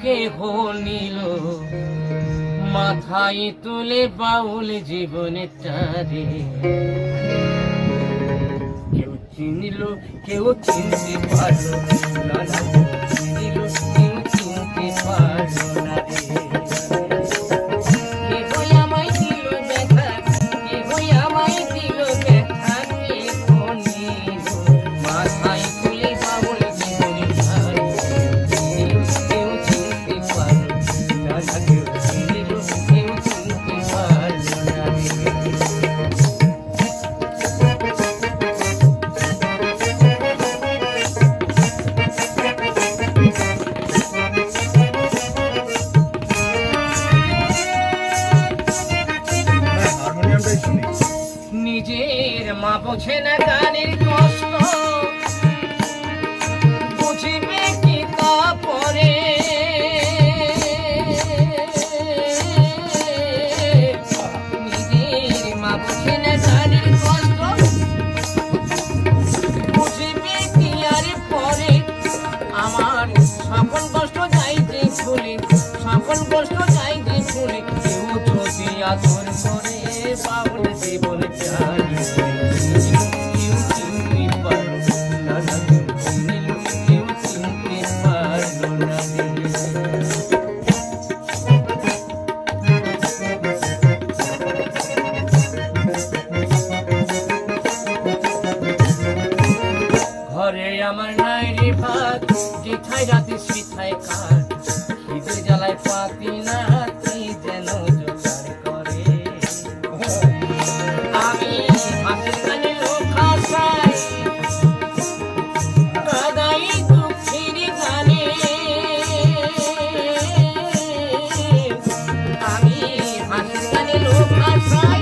কেহ নিল মাথায় তুলে বাউল জীবনটারে। কেউ চিনিল কেউ চিনতে পারল না, চিনিল কেউ চিনতে পারল না রে। কেহ আমায় দিল ব্যথা, কেহ আমায় দিল ব্যথা, কেহ নিল মাথায় তুলে বাউল জীবনটারে। চিনিল কেউ চিনতে পারল না, কেউ চিনিল কেউ চিনতে পারল না রে। নিজের মা বোঝে না গানের কষ্ট, বুঝবে কি তারপরে। নিজের মা বোঝে না গানের কষ্ট, বুঝবে কি আর পরে। আমার সকল কষ্ট যাইতে ভুলে, সকল কষ্ট যাইতে ভুলে, কেউ যদি আদর করে বাউল জীবন চারি। কেউ চিনতে পারল না, কেউ চিনতে পারল না রে। ঘরে আমার নাই রে ভাত, যেথায় রাতে সেথায় কাঠ, খিদের জ্বালায় পাতি না কি যেন জোগাড় করে। আমি হাসির গানে লোক হাসাই, কাঁদাই দুঃখের গানে। আমি হাসির গানে লোক হাসাই,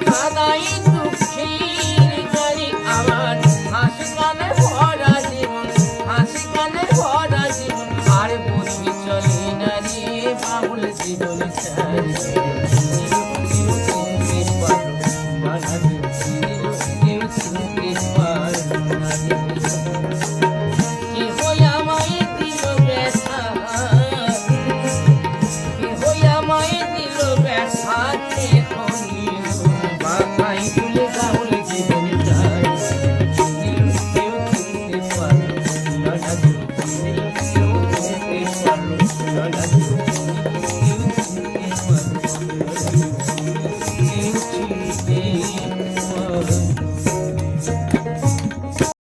কাঁদাই দুঃখের গানে। আমার হাসি গানে ভরা জীবন, হাসি গানে ভরা জীবন, আর বুঝি চলে না রে বাউল জীবন চারি। কেউ চিনতে পারল না, কেউ চিনতে পারল না রে।